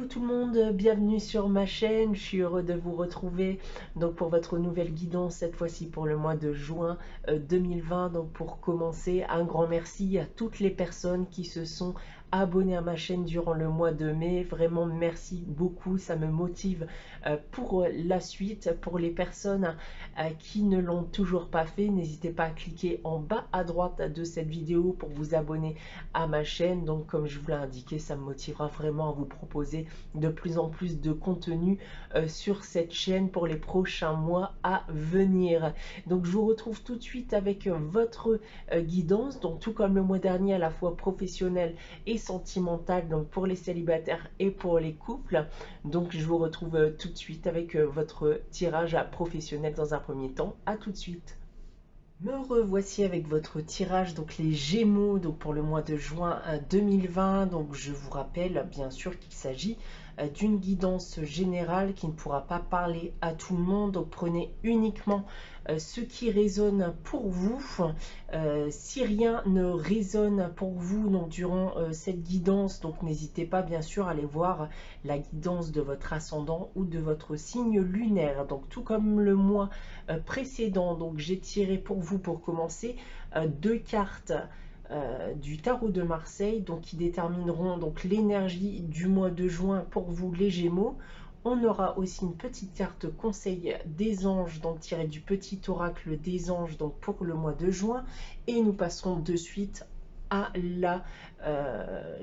tout le monde, bienvenue sur ma chaîne, je suis heureux de vous retrouver donc pour votre nouvelle guidance, cette fois-ci pour le mois de juin 2020. Donc pour commencer, un grand merci à toutes les personnes qui se sont abonnées à ma chaîne durant le mois de mai. Vraiment merci beaucoup, ça me motive pour la suite. Pour les personnes qui ne l'ont toujours pas fait, n'hésitez pas à cliquer en bas à droite de cette vidéo pour vous abonner à ma chaîne. Donc comme je vous l'ai indiqué, ça me motivera vraiment à vous proposer de plus en plus de contenu sur cette chaîne pour les prochains mois à venir. Donc je vous retrouve tout de suite avec votre guidance, donc tout comme le mois dernier, à la fois professionnelle et sentimentale, donc pour les célibataires et pour les couples. Donc je vous retrouve tout de suite avec votre tirage professionnel dans un premier temps. À tout de suite. Me revoici avec votre tirage, donc les Gémeaux, donc pour le mois de juin 2020. Donc je vous rappelle bien sûr qu'il s'agit d'une guidance générale qui ne pourra pas parler à tout le monde. Donc prenez uniquement ce qui résonne pour vous. Si rien ne résonne pour vous donc, durant cette guidance, donc n'hésitez pas bien sûr à aller voir la guidance de votre ascendant ou de votre signe lunaire. Donc tout comme le mois précédent, donc j'ai tiré pour vous pour commencer deux cartes du tarot de Marseille, donc qui détermineront donc l'énergie du mois de juin pour vous les Gémeaux. On aura aussi une petite carte conseil des anges, donc tirée du petit oracle des anges donc pour le mois de juin. Et nous passerons de suite à la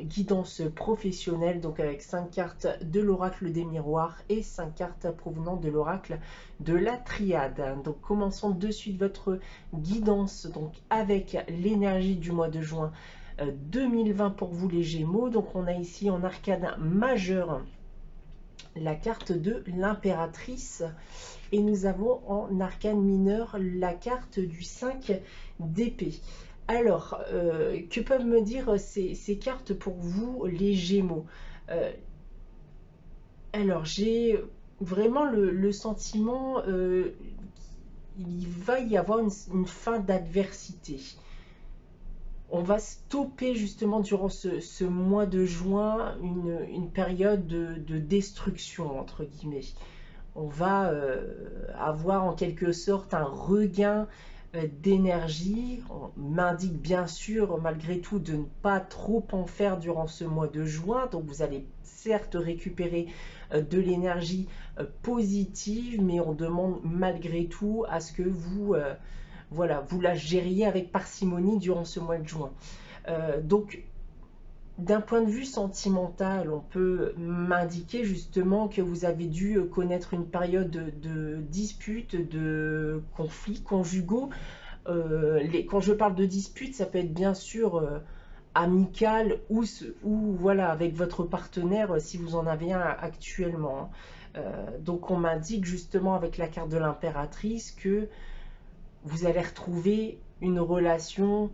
guidance professionnelle, donc avec 5 cartes de l'oracle des miroirs et 5 cartes provenant de l'oracle de la triade. Donc commençons de suite votre guidance donc avec l'énergie du mois de juin 2020 pour vous les Gémeaux. Donc on a ici en arcane majeur la carte de l'impératrice et nous avons en arcane mineur la carte du 5 d'épée. Alors, que peuvent me dire ces cartes pour vous, les Gémeaux? Alors, j'ai vraiment le sentiment il va y avoir une fin d'adversité. On va stopper justement durant ce mois de juin une période de destruction, entre guillemets. On va avoir en quelque sorte un regain d'énergie. On m'indique bien sûr malgré tout de ne pas trop en faire durant ce mois de juin. Donc vous allez certes récupérer de l'énergie positive, mais on demande malgré tout à ce que vous, voilà, vous la gériez avec parcimonie durant ce mois de juin. Donc d'un point de vue sentimental, on peut m'indiquer justement que vous avez dû connaître une période de disputes, de conflits conjugaux. Quand je parle de disputes, ça peut être bien sûr amical ou voilà, avec votre partenaire si vous en avez un actuellement. Donc on m'indique justement avec la carte de l'impératrice que vous allez retrouver une relation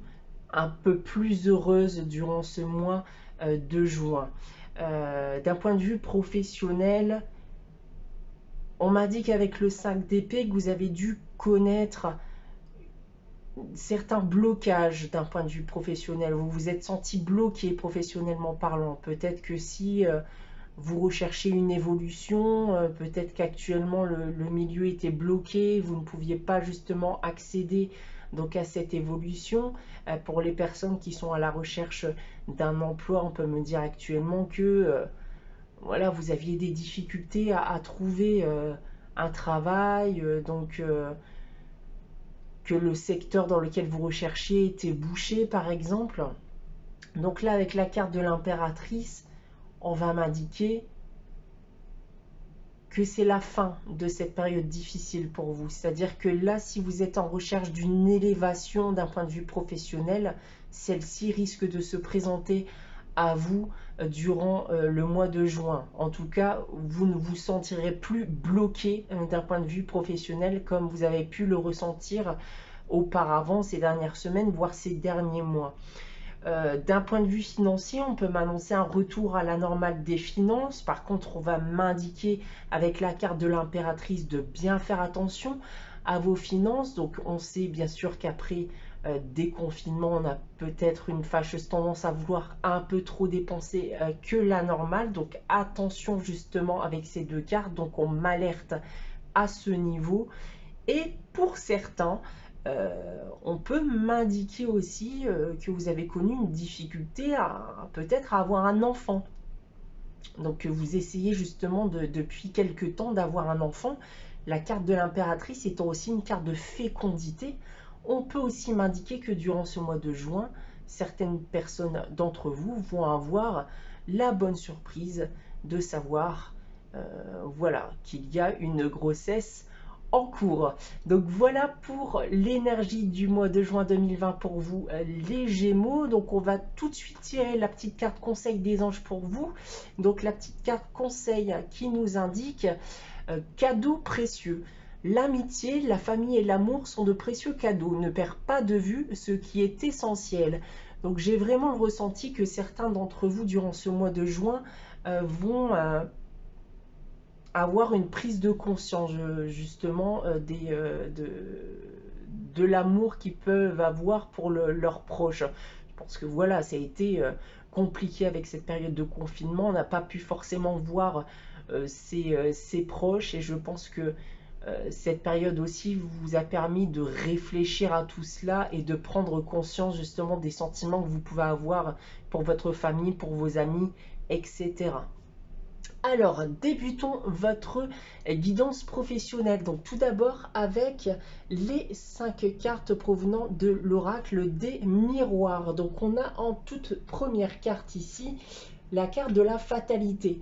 un peu plus heureuse durant ce mois de juin. D'un point de vue professionnel, on m'a dit qu'avec le 5 d'épée, que vous avez dû connaître certains blocages d'un point de vue professionnel. Vous vous êtes senti bloqué professionnellement parlant. Peut-être que si vous recherchez une évolution, peut-être qu'actuellement le milieu était bloqué, vous ne pouviez pas justement accéder donc à cette évolution. Pour les personnes qui sont à la recherche d'un emploi, on peut me dire actuellement que voilà, vous aviez des difficultés à trouver un travail, donc que le secteur dans lequel vous recherchiez était bouché par exemple. Donc là avec la carte de l'impératrice, on va m'indiquer que c'est la fin de cette période difficile pour vous. C'est-à-dire que là, si vous êtes en recherche d'une élévation d'un point de vue professionnel, celle-ci risque de se présenter à vous durant le mois de juin. En tout cas, vous ne vous sentirez plus bloqué d'un point de vue professionnel comme vous avez pu le ressentir auparavant ces dernières semaines, voire ces derniers mois. D'un point de vue financier, on peut m'annoncer un retour à la normale des finances. Par contre, on va m'indiquer avec la carte de l'impératrice de bien faire attention à vos finances. Donc, on sait bien sûr qu'après déconfinement, on a peut-être une fâcheuse tendance à vouloir un peu trop dépenser que la normale. Donc attention justement avec ces deux cartes. Donc on m'alerte à ce niveau. Et pour certains, on peut m'indiquer aussi que vous avez connu une difficulté à peut-être avoir un enfant. Donc vous essayez justement depuis quelque temps d'avoir un enfant. La carte de l'impératrice étant aussi une carte de fécondité, on peut aussi m'indiquer que durant ce mois de juin, certaines personnes d'entre vous vont avoir la bonne surprise de savoir voilà, qu'il y a une grossesse en cours. Donc voilà pour l'énergie du mois de juin 2020 pour vous les Gémeaux. Donc on va tout de suite tirer la petite carte conseil des anges pour vous. Donc la petite carte conseil qui nous indique cadeaux précieux. L'amitié, la famille et l'amour sont de précieux cadeaux. Ne perds pas de vue ce qui est essentiel. Donc j'ai vraiment le ressenti que certains d'entre vous durant ce mois de juin vont avoir une prise de conscience justement de l'amour qu'ils peuvent avoir pour leurs proches. Je pense que voilà, ça a été compliqué avec cette période de confinement. On n'a pas pu forcément voir ses proches, et je pense que cette période aussi vous a permis de réfléchir à tout cela et de prendre conscience justement des sentiments que vous pouvez avoir pour votre famille, pour vos amis, etc. Alors, débutons votre guidance professionnelle. Donc, tout d'abord avec les 5 cartes provenant de l'oracle des miroirs. Donc, on a en toute première carte ici la carte de la fatalité.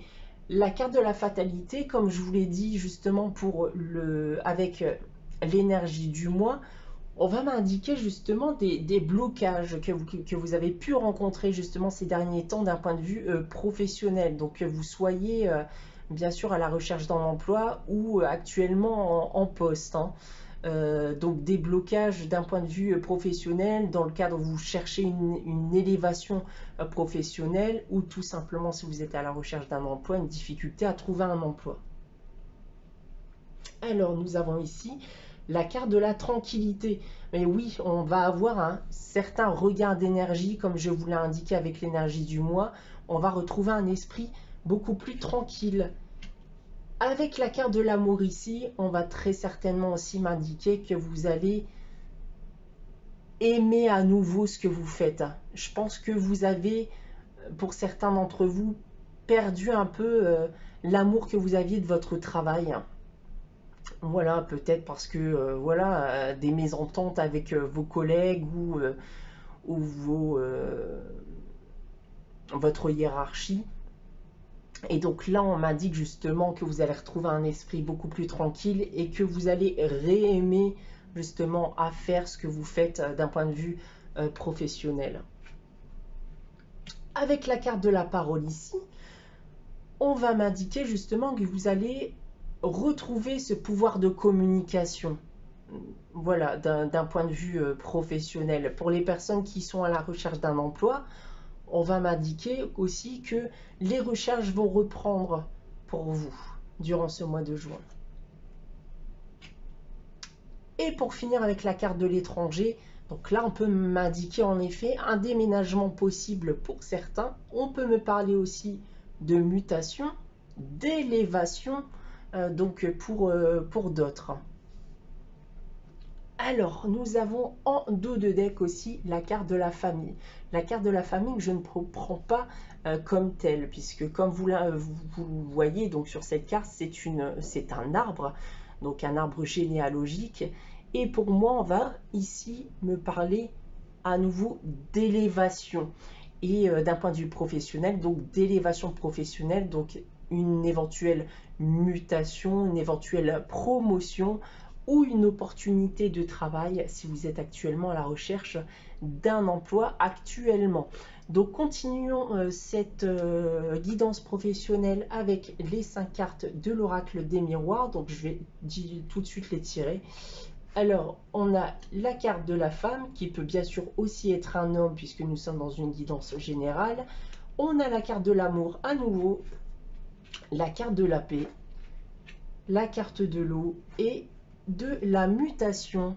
La carte de la fatalité, comme je vous l'ai dit justement avec l'énergie du mois, on va m'indiquer justement des blocages que vous avez pu rencontrer justement ces derniers temps d'un point de vue professionnel. Donc que vous soyez bien sûr à la recherche d'un emploi ou actuellement en poste. Donc des blocages d'un point de vue professionnel dans le cadre où vous cherchez une élévation professionnelle, ou tout simplement si vous êtes à la recherche d'un emploi, une difficulté à trouver un emploi. Alors nous avons ici la carte de la tranquillité. Mais oui, on va avoir un certain regain d'énergie, comme je vous l'ai indiqué avec l'énergie du mois. On va retrouver un esprit beaucoup plus tranquille. Avec la carte de l'amour ici, on va très certainement aussi m'indiquer que vous allez aimer à nouveau ce que vous faites. Je pense que vous avez, pour certains d'entre vous, perdu un peu l'amour que vous aviez de votre travail. Voilà, peut-être parce que voilà, des mésententes avec vos collègues ou votre hiérarchie. Et donc là, on m'indique justement que vous allez retrouver un esprit beaucoup plus tranquille et que vous allez réaimer justement à faire ce que vous faites d'un point de vue professionnel. Avec la carte de la parole ici, on va m'indiquer justement que vous allez retrouver ce pouvoir de communication, voilà, d'un point de vue professionnel. Pour les personnes qui sont à la recherche d'un emploi, on va m'indiquer aussi que les recherches vont reprendre pour vous durant ce mois de juin. Et pour finir avec la carte de l'étranger, donc là on peut m'indiquer en effet un déménagement possible pour certains. On peut me parler aussi de mutation, d'élévation, donc pour d'autres. Alors, nous avons en dos de deck aussi la carte de la famille. La carte de la famille que je ne prends pas comme telle, puisque comme vous voyez donc sur cette carte, c'est un arbre, donc un arbre généalogique. Et pour moi, on va ici me parler à nouveau d'élévation. Et d'un point de vue professionnel, donc d'élévation professionnelle, donc une éventuelle mutation, une éventuelle promotion, ou une opportunité de travail si vous êtes actuellement à la recherche d'un emploi actuellement. Donc continuons cette guidance professionnelle avec les 5 cartes de l'oracle des miroirs. Donc je vais tout de suite les tirer. Alors on a la carte de la femme qui peut bien sûr aussi être un homme puisque nous sommes dans une guidance générale. On a la carte de l'amour à nouveau, la carte de la paix, la carte de l'eau et de la mutation.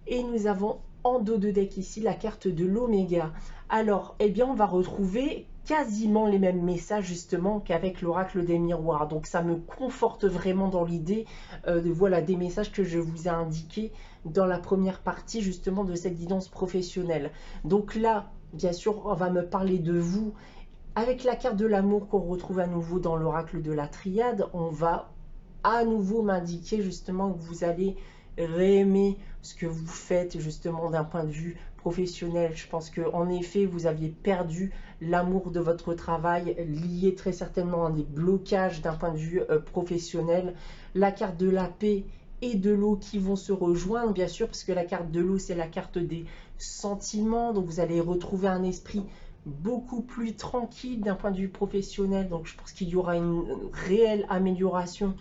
Et nous avons En dos de deck ici, la carte de l'Oméga. Alors, eh bien, on va retrouver quasiment les mêmes messages justement qu'avec l'oracle des miroirs. Donc, ça me conforte vraiment dans l'idée voilà, des messages que je vous ai indiqués dans la première partie justement de cette guidance professionnelle. Donc là, bien sûr, on va me parler de vous. Avec la carte de l'amour qu'on retrouve à nouveau dans l'oracle de la triade, on va à nouveau m'indiquer justement que vous allez réaimer ce que vous faites justement d'un point de vue professionnel. Je pense que en effet vous aviez perdu l'amour de votre travail, lié très certainement à des blocages d'un point de vue professionnel. La carte de la paix et de l'eau qui vont se rejoindre, bien sûr, parce que la carte de l'eau c'est la carte des sentiments, donc vous allez retrouver un esprit beaucoup plus tranquille d'un point de vue professionnel. Donc je pense qu'il y aura une réelle amélioration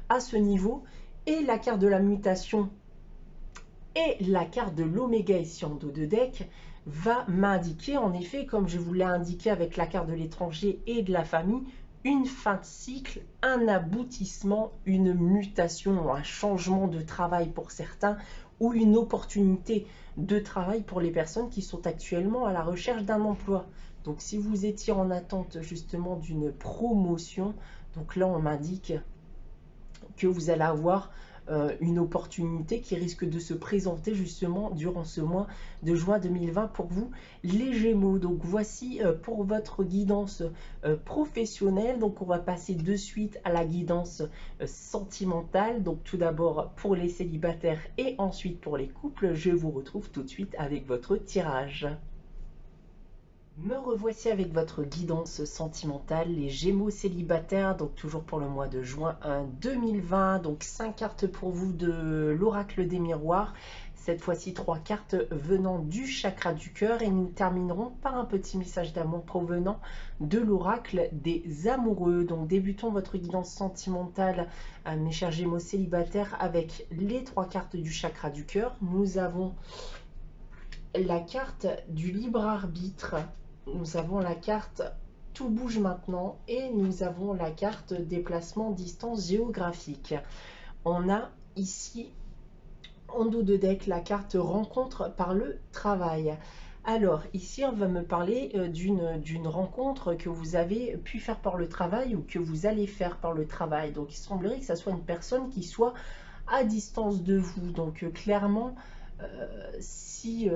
à ce niveau. Et la carte de la mutation et la carte de l'Oméga ici en dos de deck va m'indiquer, en effet, comme je vous l'ai indiqué avec la carte de l'étranger et de la famille, une fin de cycle, un aboutissement, une mutation, un changement de travail pour certains, ou une opportunité de travail pour les personnes qui sont actuellement à la recherche d'un emploi. Donc si vous étiez en attente justement d'une promotion, donc là on m'indique que vous allez avoir une opportunité qui risque de se présenter justement durant ce mois de juin 2020 pour vous les Gémeaux. Donc voici pour votre guidance professionnelle. Donc on va passer de suite à la guidance sentimentale. Donc tout d'abord pour les célibataires et ensuite pour les couples. Je vous retrouve tout de suite avec votre tirage. Me revoici avec votre guidance sentimentale, les Gémeaux célibataires, donc toujours pour le mois de juin 2020. Donc 5 cartes pour vous de l'oracle des miroirs. Cette fois-ci 3 cartes venant du chakra du cœur et nous terminerons par un petit message d'amour provenant de l'oracle des amoureux. Donc débutons votre guidance sentimentale, mes chers Gémeaux célibataires, avec les 3 cartes du chakra du cœur. Nous avons la carte du libre arbitre. Nous avons la carte tout bouge maintenant et nous avons la carte déplacement distance géographique. On a ici en dos de deck la carte rencontre par le travail. Alors ici on va me parler d'une rencontre que vous avez pu faire par le travail ou que vous allez faire par le travail. Donc il semblerait que ça soit une personne qui soit à distance de vous. Donc clairement si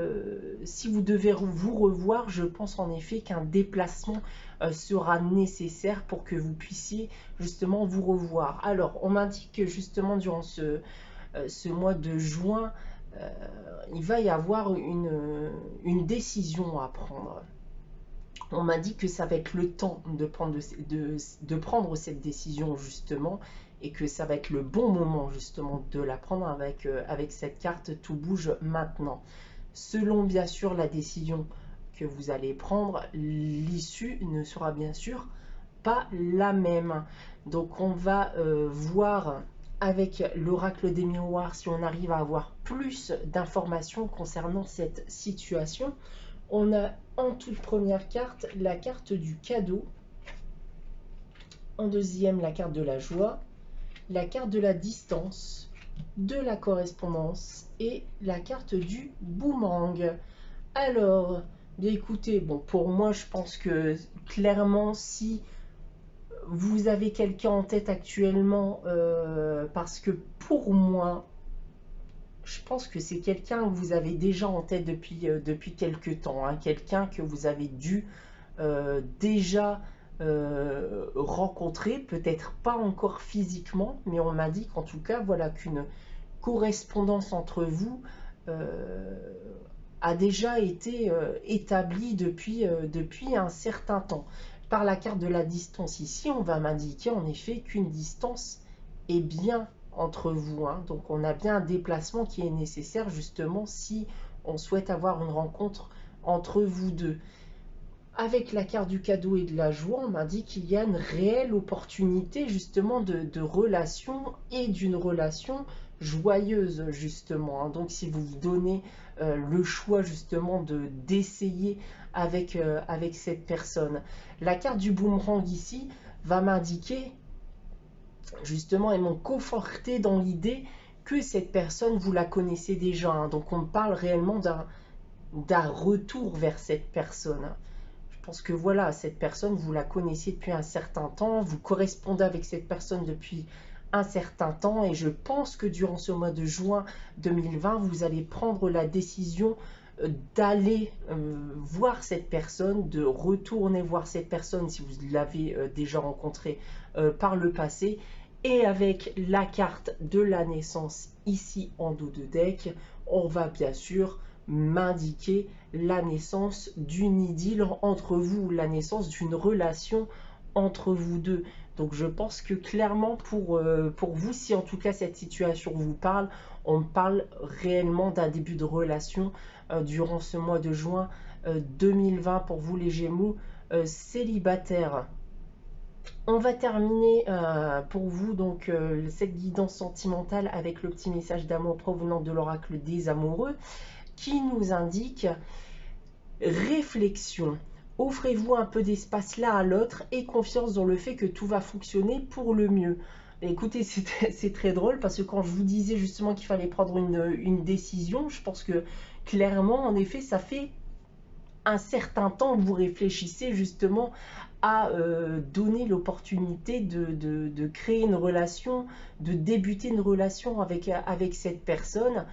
vous devez vous revoir, je pense en effet qu'un déplacement sera nécessaire pour que vous puissiez justement vous revoir. Alors, on m'indique que justement durant ce mois de juin, il va y avoir une décision à prendre. On m'a dit que ça va être le temps de prendre cette décision justement et que ça va être le bon moment justement de la prendre avec cette carte tout bouge maintenant. Selon bien sûr la décision que vous allez prendre, l'issue ne sera bien sûr pas la même. Donc on va voir avec l'oracle des miroirs si on arrive à avoir plus d'informations concernant cette situation. On a en toute première carte la carte du cadeau, en deuxième la carte de la joie, la carte de la distance, de la correspondance et la carte du boomerang. Alors, bien écoutez, bon pour moi je pense que clairement si vous avez quelqu'un en tête actuellement, parce que pour moi je pense que c'est quelqu'un que vous avez déjà en tête depuis quelques temps, hein, quelqu'un que vous avez dû déjà rencontrer, peut-être pas encore physiquement, mais on m'a dit qu'en tout cas, voilà, qu'une correspondance entre vous a déjà été établie depuis un certain temps. Par la carte de la distance ici, on va m'indiquer en effet qu'une distance est bien entre vous, hein. Donc on a bien un déplacement qui est nécessaire justement si on souhaite avoir une rencontre entre vous deux. Avec la carte du cadeau et de la joie, on m'a dit qu'il y a une réelle opportunité justement de relation et d'une relation joyeuse justement, hein. Donc si vous vous donnez le choix justement d'essayer avec cette personne. La carte du boomerang ici va m'indiquer justement et m'ont conforté dans l'idée que cette personne, vous la connaissez déjà, hein. Donc on parle réellement d'un retour vers cette personne. Je pense que voilà, cette personne, vous la connaissez depuis un certain temps, vous correspondez avec cette personne depuis un certain temps, et je pense que durant ce mois de juin 2020, vous allez prendre la décision d'aller voir cette personne, de retourner voir cette personne si vous l'avez déjà rencontrée par le passé. Et avec la carte de la naissance ici en dos de deck, on va bien sûr m'indiquer la naissance d'une idylle entre vous, la naissance d'une relation entre vous deux. Donc je pense que clairement pour vous, si en tout cas cette situation vous parle, on parle réellement d'un début de relation durant ce mois de juin 2020 pour vous les Gémeaux célibataires. On va terminer pour vous donc cette guidance sentimentale avec le petit message d'amour provenant de l'oracle des amoureux qui nous indique réflexion. Offrez-vous un peu d'espace l'un à l'autre et confiance dans le fait que tout va fonctionner pour le mieux. Écoutez, c'est très drôle parce que quand je vous disais justement qu'il fallait prendre une décision, je pense que clairement, en effet, ça fait un certain temps que vous réfléchissez justement à donner l'opportunité de créer une relation, de débuter une relation avec cette personne.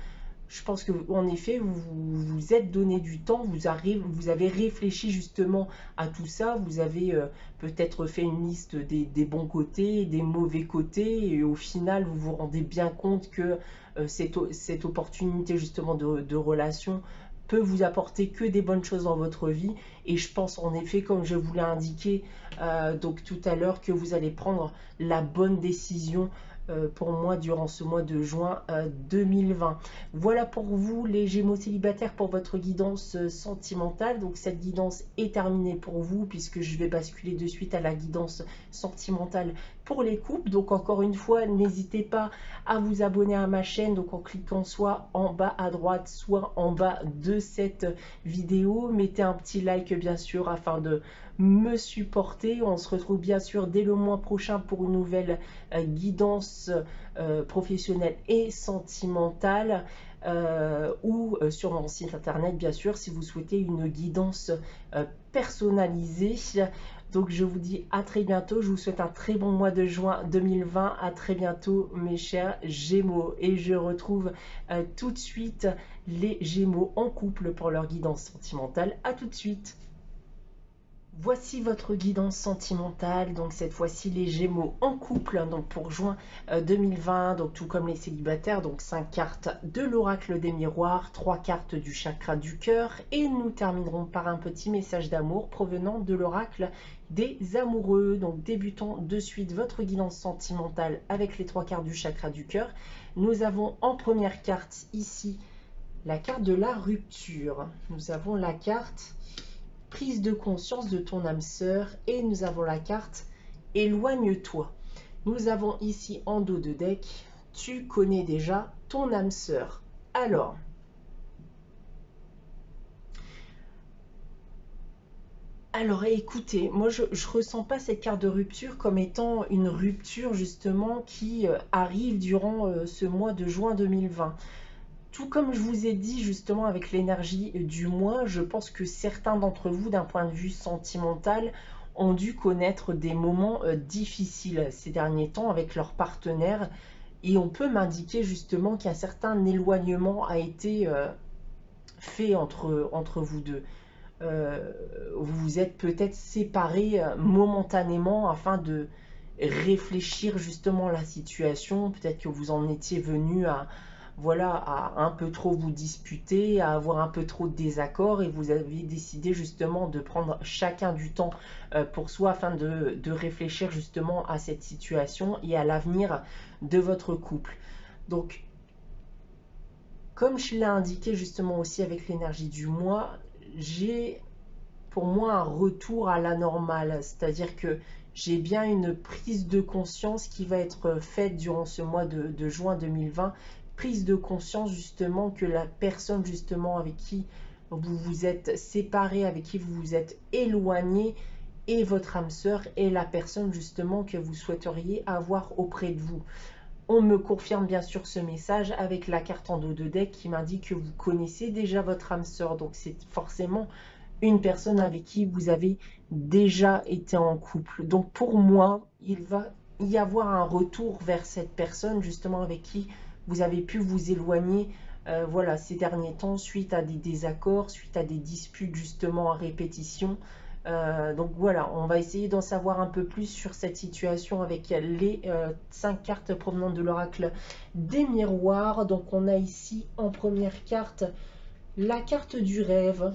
Je pense que en effet, vous vous êtes donné du temps, vous avez réfléchi justement à tout ça, vous avez peut-être fait une liste des bons côtés, des mauvais côtés, et au final, vous vous rendez bien compte que cette opportunité justement de relation peut vous apporter que des bonnes choses dans votre vie. Et je pense en effet, comme je vous l'ai indiqué donc tout à l'heure, que vous allez prendre la bonne décision pour moi durant ce mois de juin 2020. Voilà pour vous les Gémeaux célibataires pour votre guidance sentimentale. Donc cette guidance est terminée pour vous puisque je vais basculer de suite à la guidance sentimentale pour les couples. Donc encore une fois, n'hésitez pas à vous abonner à ma chaîne donc en cliquant soit en bas à droite soit en bas de cette vidéo. Mettez un petit like bien sûr afin de me supporter. On se retrouve bien sûr dès le mois prochain pour une nouvelle guidance professionnelle et sentimentale ou sur mon site internet bien sûr si vous souhaitez une guidance personnalisée. Donc je vous dis à très bientôt, je vous souhaite un très bon mois de juin 2020, à très bientôt mes chers Gémeaux, et je retrouve tout de suite les Gémeaux en couple pour leur guidance sentimentale. À tout de suite. Voici votre guidance sentimentale, donc cette fois-ci les Gémeaux en couple, donc pour juin 2020, donc tout comme les célibataires, donc 5 cartes de l'oracle des miroirs, 3 cartes du chakra du cœur, et nous terminerons par un petit message d'amour provenant de l'oracle des amoureux. Donc débutons de suite votre guidance sentimentale avec les 3 cartes du chakra du cœur. Nous avons en première carte ici la carte de la rupture, nous avons la carte prise de conscience de ton âme sœur, et nous avons la carte éloigne-toi. Nous avons ici en dos de deck, tu connais déjà ton âme sœur. Alors écoutez, moi je ressens pas cette carte de rupture comme étant une rupture justement qui arrive durant ce mois de juin 2020. Tout comme je vous ai dit justement avec l'énergie du mois, je pense que certains d'entre vous, d'un point de vue sentimental, ont dû connaître des moments difficiles ces derniers temps avec leur partenaire. Et on peut m'indiquer justement qu'un certain éloignement a été fait entre vous deux. Vous vous êtes peut-être séparés momentanément afin de réfléchir justement à la situation. Peut-être que vous en étiez venu à voilà, à un peu trop vous disputer, à avoir un peu trop de désaccords, et vous avez décidé justement de prendre chacun du temps pour soi afin de réfléchir justement à cette situation et à l'avenir de votre couple. Donc, comme je l'ai indiqué justement aussi avec l'énergie du mois, j'ai pour moi un retour à la normale, c'est-à-dire que j'ai bien une prise de conscience qui va être faite durant ce mois de juin 2020, prise de conscience justement que la personne justement avec qui vous vous êtes séparé, avec qui vous vous êtes éloigné, est votre âme sœur et la personne justement que vous souhaiteriez avoir auprès de vous. On me confirme bien sûr ce message avec la carte en dos de deck qui m'indique que vous connaissez déjà votre âme sœur. Donc c'est forcément une personne avec qui vous avez déjà été en couple. Donc pour moi, il va y avoir un retour vers cette personne justement avec qui vous avez pu vous éloigner voilà, ces derniers temps suite à des désaccords, suite à des disputes justement à répétition. Donc voilà, on va essayer d'en savoir un peu plus sur cette situation avec les 5 cartes provenant de l'oracle des miroirs. Donc on a ici en première carte la carte du rêve.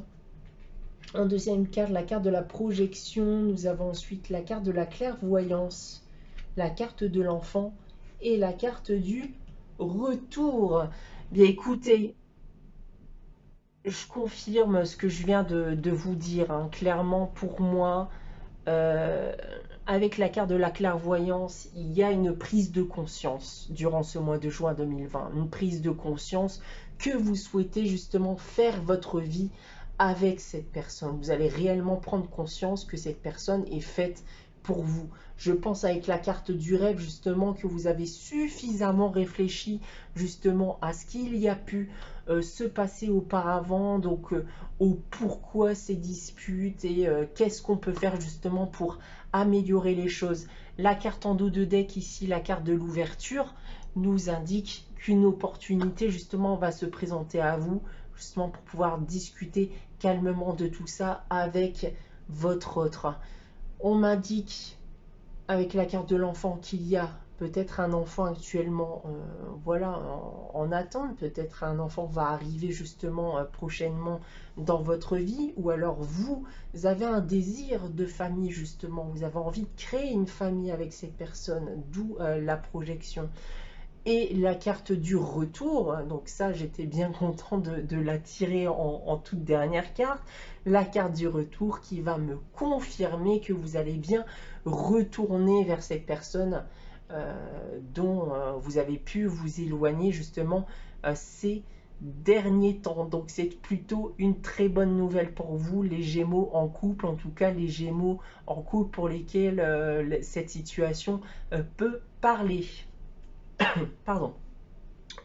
En deuxième carte, la carte de la projection. Nous avons ensuite la carte de la clairvoyance, la carte de l'enfant et la carte du retour. Bien écoutez, je confirme ce que je viens de vous dire. Hein. Clairement, pour moi, avec la carte de la clairvoyance, il y a une prise de conscience durant ce mois de juin 2020. Une prise de conscience que vous souhaitez justement faire votre vie avec cette personne. Vous allez réellement prendre conscience que cette personne est faite pour vous. Je pense avec la carte du rêve justement que vous avez suffisamment réfléchi justement à ce qu'il y a pu se passer auparavant, donc au pourquoi ces disputes et qu'est-ce qu'on peut faire justement pour améliorer les choses. La carte en dos de deck ici, la carte de l'ouverture, nous indique qu'une opportunité justement va se présenter à vous justement pour pouvoir discuter calmement de tout ça avec votre autre. On m'indique avec la carte de l'enfant qu'il y a peut-être un enfant actuellement voilà, en attente, peut-être un enfant va arriver justement prochainement dans votre vie, ou alors vous avez un désir de famille justement, vous avez envie de créer une famille avec cette personne, d'où la projection. Et la carte du retour, donc ça j'étais bien content de la tirer en toute dernière carte, la carte du retour qui va me confirmer que vous allez bien retourner vers cette personne dont vous avez pu vous éloigner justement ces derniers temps. Donc c'est plutôt une très bonne nouvelle pour vous, les Gémeaux en couple, en tout cas les Gémeaux en couple pour lesquels cette situation peut parler. Pardon.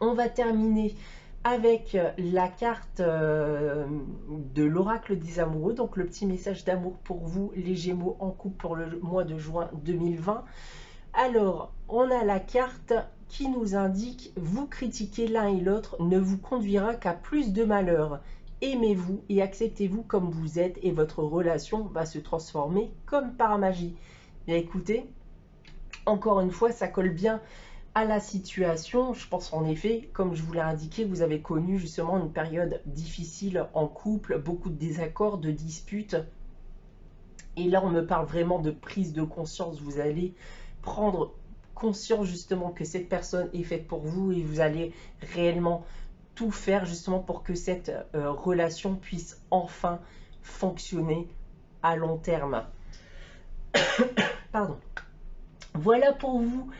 On va terminer avec la carte de l'oracle des amoureux, donc le petit message d'amour pour vous, les Gémeaux en couple pour le mois de juin 2020. Alors, on a la carte qui nous indique « Vous critiquer l'un et l'autre ne vous conduira qu'à plus de malheur. Aimez-vous et acceptez-vous comme vous êtes et votre relation va se transformer comme par magie. » Bien écoutez, encore une fois, ça colle bien à la situation. Je pense en effet, comme je vous l'ai indiqué, vous avez connu justement une période difficile en couple, beaucoup de désaccords, de disputes. Et là, on me parle vraiment de prise de conscience. Vous allez prendre conscience justement que cette personne est faite pour vous et vous allez réellement tout faire justement pour que cette relation puisse enfin fonctionner à long terme. Pardon. Voilà pour vous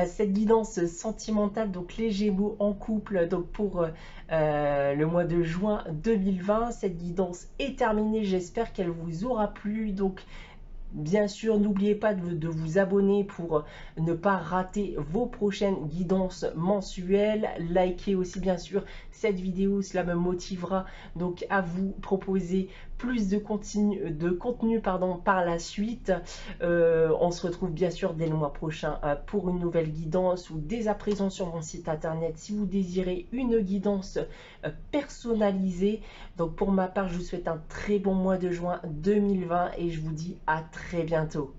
cette guidance sentimentale, donc les Gémeaux en couple, donc pour le mois de juin 2020. Cette guidance est terminée, j'espère qu'elle vous aura plu. Donc bien sûr, n'oubliez pas de vous abonner pour ne pas rater vos prochaines guidances mensuelles. Likez aussi bien sûr cette vidéo, cela me motivera donc à vous proposer plus de contenu par la suite. On se retrouve bien sûr dès le mois prochain pour une nouvelle guidance ou dès à présent sur mon site internet si vous désirez une guidance personnalisée. Donc pour ma part, je vous souhaite un très bon mois de juin 2020 et je vous dis à très bientôt.